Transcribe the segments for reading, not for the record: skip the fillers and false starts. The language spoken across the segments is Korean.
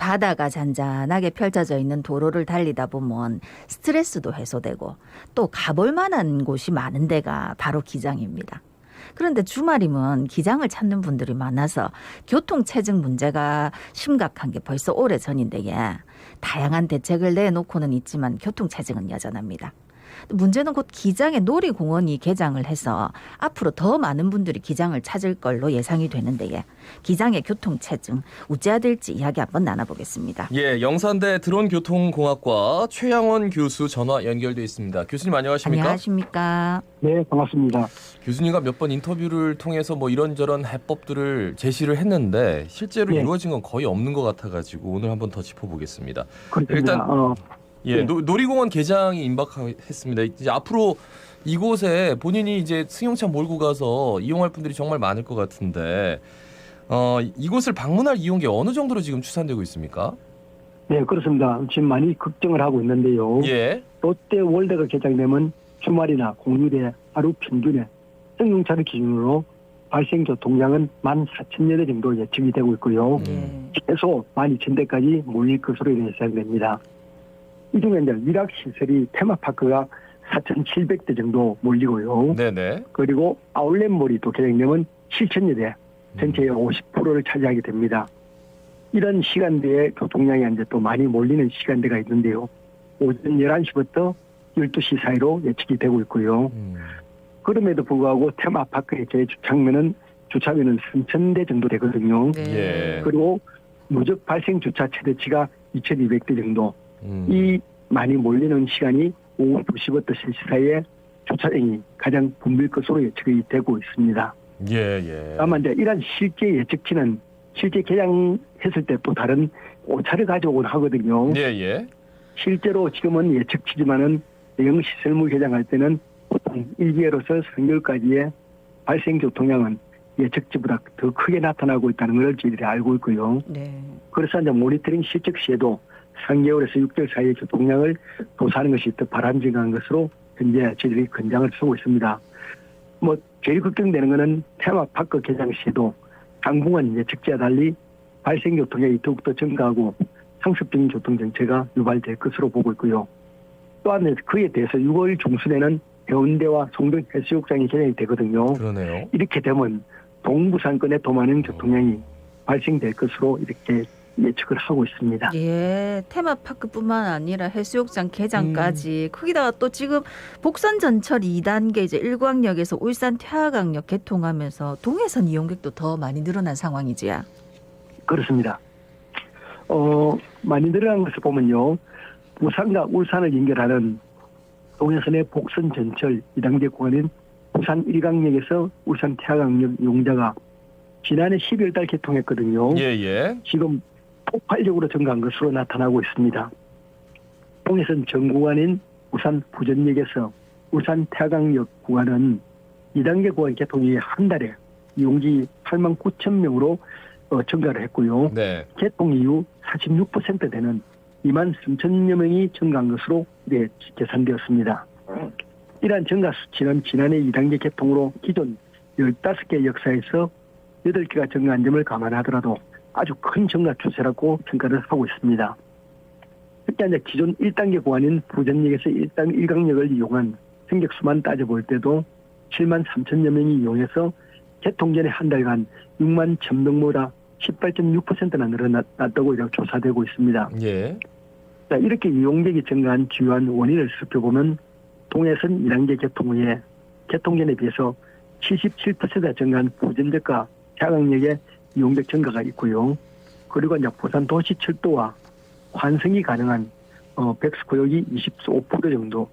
바다가 잔잔하게 펼쳐져 있는 도로를 달리다 보면 스트레스도 해소되고 또 가볼 만한 곳이 많은 데가 바로 기장입니다. 그런데 주말이면 기장을 찾는 분들이 많아서 교통체증 문제가 심각한 게 벌써 오래전인데 다양한 대책을 내놓고는 있지만 교통체증은 여전합니다. 문제는 곧 기장에 놀이공원이 개장을 해서 앞으로 더 많은 분들이 기장을 찾을 걸로 예상이 되는데 기장의 교통체증 어찌해야 될지 이야기 한번 나눠보겠습니다. 예, 영산대 드론교통공학과 최양원 교수 전화 연결돼 있습니다. 교수님 안녕하십니까? 안녕하십니까? 네, 반갑습니다. 교수님과 몇 번 인터뷰를 통해서 뭐 이런저런 해법들을 제시를 했는데 실제로 네. 이루어진 건 거의 없는 것 같아가지고 오늘 한번 더 짚어보겠습니다. 그렇습니다. 일단 예, 네. 놀이공원 개장이 임박했습니다. 이제 앞으로 이곳에 본인이 이제 승용차 몰고 가서 이용할 분들이 정말 많을 것 같은데 이곳을 방문할 이용객 어느 정도로 지금 추산되고 있습니까? 네, 그렇습니다. 지금 많이 걱정을 하고 있는데요. 예. 롯데 월드가 개장되면 주말이나 공휴일에 하루 평균에 승용차를 기준으로 발생 교통량은 14,000여 대 정도 예측이 되고 있고요. 최소 12,000대까지 몰릴 것으로 예상됩니다. 이 중에 이제 위락시설이 테마파크가 4,700대 정도 몰리고요. 네네. 그리고 아울렛몰이 또 개장되면 7,000여 대, 전체의 50%를 차지하게 됩니다. 이런 시간대에 교통량이 이제 또 많이 몰리는 시간대가 있는데요. 오전 11시부터 12시 사이로 예측이 되고 있고요. 그럼에도 불구하고 테마파크의 재주차면은 주차비는 3,000대 정도 되거든요. 예. 그리고 누적 발생 주차 최대치가 2,200대 정도. 이 많이 몰리는 시간이 오후 2시부터 3시 사이에 주차량이 가장 붐빌 것으로 예측이 되고 있습니다. 예. 다만 이제 이런 실제 예측치는 실제 개장했을 때 또 다른 오차를 가져오곤 하거든요. 예. 실제로 지금은 예측치지만은 대형시설물 개장할 때는 보통 1개월에서 3개월까지의 발생 교통량은 예측치보다 더 크게 나타나고 있다는 걸 저희들이 알고 있고요. 네. 그래서 이제 모니터링 실적 시에도 3개월에서 6개월 사이의 교통량을 조사하는 것이 더 바람직한 것으로 현재 저희들이 권장을 쓰고 있습니다. 제일 걱정되는 것은 테마파크 개장 시에도 당분간 예측치와 달리 발생 교통량이 더욱더 증가하고 상습적인 교통정체가 유발될 것으로 보고 있고요. 또한 그에 대해서 6월 중순에는 해운대와 송정 해수욕장이 개장이 되거든요. 그러네요. 이렇게 되면 동부산권에 더 많은 교통량이 발생될 것으로 이렇게 예측을 하고 있습니다. 예, 테마파크뿐만 아니라 해수욕장 개장까지 거기다가 또 지금 복선 전철 2단계 이제 일광역에서 울산 태화강역 개통하면서 동해선 이용객도 더 많이 늘어난 상황이지요. 그렇습니다. 많이 늘어난 것을 보면요. 부산과 울산을 연결하는 동해선의 복선 전철 2단계 구간인 부산 일광역에서 울산 태화강역 이용자가 지난해 12월 달 개통했거든요. 예. 지금 폭발적으로 증가한 것으로 나타나고 있습니다. 동해선 전 구간인 울산 부전역에서 울산 태화강역 구간은 2단계 구간 개통이 한 달에 이용지 89,000명으로 증가를 했고요. 네. 개통 이후 46% 되는 23,000여 명이 증가한 것으로 계산되었습니다. 이러한 증가 수치는 지난해 2단계 개통으로 기존 15개 역사에서 8개가 증가한 점을 감안하더라도 아주 큰 증가 추세라고 평가를 하고 있습니다. 특히 이제 기존 1단계 구간인 부전역에서 일광역을 이용한 승객 수만 따져볼 때도 73,000여 명이 이용해서 개통 전에 한 달간 6만 1,000명보다 18.6%나 늘어났다고 이렇게 조사되고 있습니다. 예. 자, 이렇게 이용객이 증가한 주요한 원인을 살펴보면 동해선 2단계 개통 후에 개통 전에 비해서 77%가 증가한 부전역과 태화강역의 이용객 증가가 있고요. 그리고 이제 부산 도시철도와 환승이 가능한 백스구역이 25% 정도,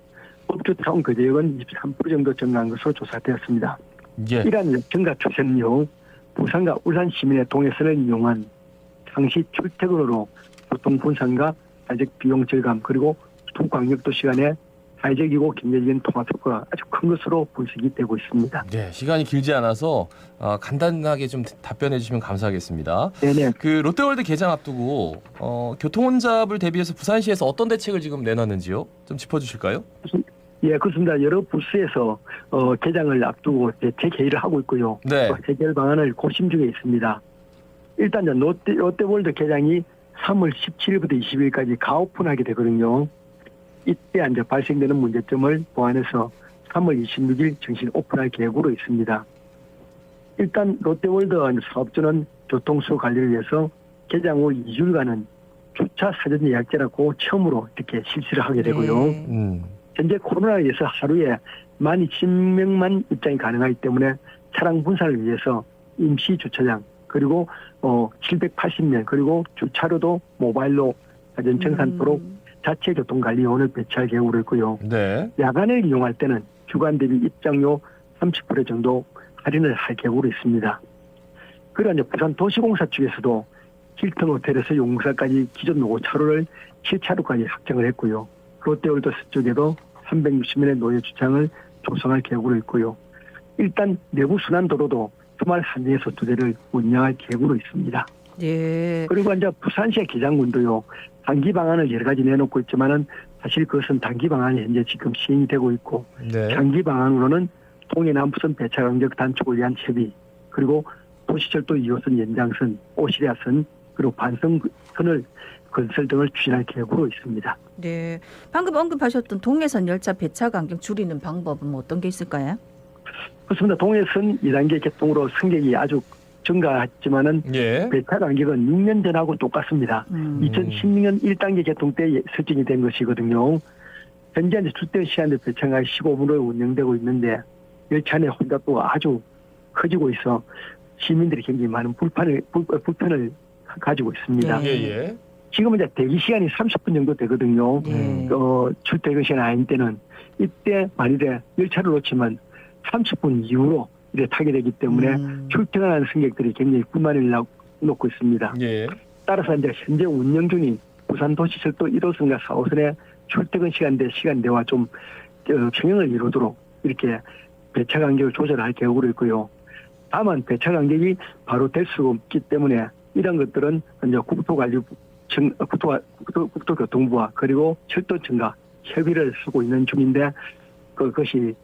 법주타운 거제역은 23% 정도 증가한 것으로 조사되었습니다. 예. 이러한 증가 추세는요, 부산과 울산 시민의 동해선을 이용한 상시 출퇴근으로 교통 분산과 사회적 비용 절감 그리고 두 광역도 시간에 사회적이고 경제적인 통합 효과가 아주 큰 것으로 분석이 되고 있습니다. 네, 시간이 길지 않아서 간단하게 좀 답변해 주시면 감사하겠습니다. 네네. 그 롯데월드 개장 앞두고 교통 혼잡을 대비해서 부산시에서 어떤 대책을 지금 내놨는지요? 좀 짚어주실까요? 예, 그렇습니다. 여러 부스에서 개장을 앞두고 대책 회의를 하고 있고요. 네. 해결 방안을 고심 중에 있습니다. 일단 롯데월드 개장이 3월 17일부터 20일까지 가오픈하게 되거든요. 이때 이제 발생되는 문제점을 보완해서 3월 26일 정신 오픈할 계획으로 있습니다. 일단 롯데월드 사업주는 교통수요 관리를 위해서 개장 후 2주일간은 주차 사전 예약제라고 처음으로 이렇게 실시를 하게 되고요. 네. 현재 코로나에 의해서 하루에 12,000명만 입장이 가능하기 때문에 차량 분산을 위해서 임시 주차장 그리고 780명 그리고 주차료도 모바일로 연청산도로 자체 교통관리원을 배치할 계획으로 있고요. 네. 야간을 이용할 때는 주간 대비 입장료 30% 정도 할인을 할 계획으로 있습니다. 그리고 이제 부산 도시공사 측에서도 힐튼 호텔에서 용사까지 기존 노후 차로를 7차로까지 확장을 했고요. 롯데월드스 쪽에도 360명의 노예 주차장을 조성할 계획으로 있고요. 일단 내부 순환도로도 주말 1대에서 2대를 운영할 계획으로 있습니다. 네. 그리고 이제 부산시의 기장군도요. 단기 방안을 여러 가지 내놓고 있지만은 사실 그것은 단기 방안이 현재 지금 시행이 되고 있고 네. 장기 방안으로는 동해 남부선 배차 간격 단축을 위한 채비 그리고 도시철도 2호선 연장선, 오시리아선 그리고 반성선을 건설 등을 추진할 계획으로 있습니다. 네. 방금 언급하셨던 동해선 열차 배차 간격 줄이는 방법은 뭐 어떤 게 있을까요? 그렇습니다. 동해선 2단계 개통으로 승객이 아주 증가했지만은 예. 배차 간격은 6년 전하고 똑같습니다. 2016년 1단계 개통 때 설정이 된 것이거든요. 현재 이제 출퇴근 시간대 배차가 15분으로 운영되고 있는데 열차 내 혼잡도가 아주 커지고 있어 시민들이 굉장히 많은 불편을 가지고 있습니다. 네. 예. 지금은 이제 대기 시간이 30분 정도 되거든요. 네. 출퇴근 시간 아닌 때는 이때 만일에 열차를 놓치면 30분 이후로 이렇게 타게 되기 때문에 출퇴근하는 승객들이 굉장히 불만을 놓고 있습니다. 예. 따라서 이제 현재 운영 중인 부산도시철도 1호선과 4호선의 출퇴근 시간대와 좀 평행을 이루도록 이렇게 배차 간격을 조절할 계획으로 있고요. 다만 배차 간격이 바로 될 수 없기 때문에 이런 것들은 이제 국토교통부와 그리고 철도청과 협의를 하고 있는 중인데 그것이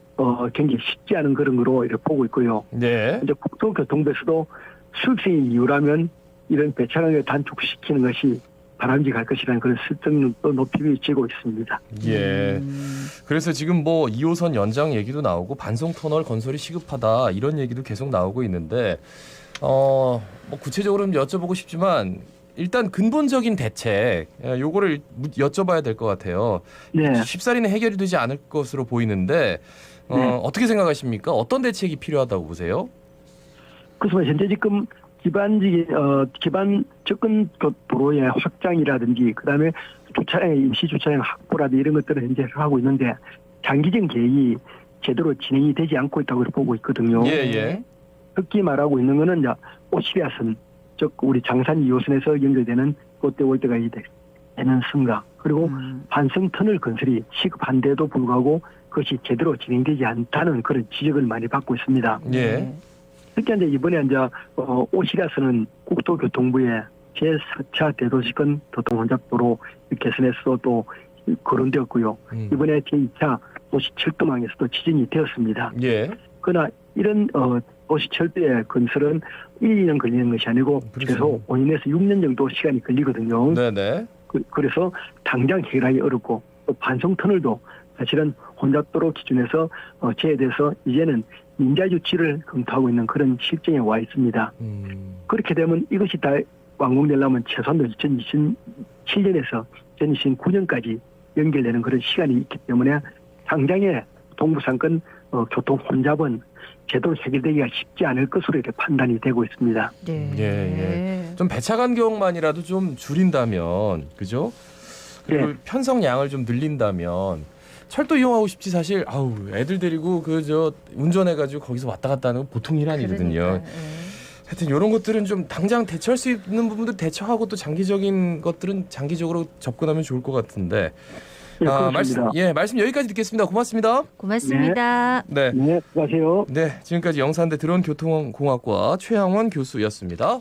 굉장히 쉽지 않은 그런 거로 이렇게 보고 있고요. 네. 이제 국토교통부에서도 수익성이 이유라면 이런 배차 간격을 단축시키는 것이 바람직할 것이라는 그런 설정도 높이 비치고 있습니다. 예. 그래서 지금 뭐 2호선 연장 얘기도 나오고 반송 터널 건설이 시급하다 이런 얘기도 계속 나오고 있는데 뭐 구체적으로는 여쭤보고 싶지만 일단 근본적인 대책 요거를 여쭤봐야 될 것 같아요. 네. 쉽사리는 해결이 되지 않을 것으로 보이는데 네. 어떻게 생각하십니까? 어떤 대책이 필요하다고 보세요? 그래서 현재 지금 기반 접근 도로의 확장이라든지 그다음에 주차장 임시 주차장 확보라든지 이런 것들을 현재 하고 있는데 장기적인 계획이 제대로 진행이 되지 않고 있다고 보고 있거든요. 예. 특히 말하고 있는 거는 이제 오시리아선 즉 우리 장산 2호선에서 연결되는 롯데월드가 되는 승가 그리고 반성 터널 건설이 시급한데도 불구하고 그것이 제대로 진행되지 않다는 그런 지적을 많이 받고 있습니다. 예. 특히 이제 이번에 이제 오시리아선은 국토교통부의 제4차 대도시권 교통혼잡도로 개선해서 또 거론되었고요. 이번에 제2차 도시철도망에서도 지정이 되었습니다. 예. 그러나 이런 도시철도의 건설은 1, 2년 걸리는 것이 아니고 최소 5년에서 6년 정도 시간이 걸리거든요. 네네. 그래서 당장 해결하기 어렵고 또 반송 터널도 사실은 혼잡도로 기준에서 제외돼서 이제는 민자유치를 검토하고 있는 그런 실정에 와 있습니다. 그렇게 되면 이것이 다 완공되려면 최소한 2027년에서 2029년까지 연결되는 그런 시간이 있기 때문에 당장의 동부상권 교통 혼잡은 제대로 해결되기가 쉽지 않을 것으로 이렇게 판단이 되고 있습니다. 네. 예. 좀 배차 간격만이라도 좀 줄인다면, 그죠? 그리고 네. 편성량을 좀 늘린다면 철도 이용하고 싶지 사실. 애들 데리고 운전해가지고 거기서 왔다 갔다 하는 건 보통 일 아니거든요. 하여튼 이런 것들은 좀 당장 대처할 수 있는 부분들 대처하고 또 장기적인 것들은 장기적으로 접근하면 좋을 것 같은데. 네, 그렇습니다. 말씀 여기까지 듣겠습니다. 고맙습니다. 고맙습니다. 네. 네, 수고하세요. 네, 지금까지 영산대 드론교통공학과 최양원 교수였습니다.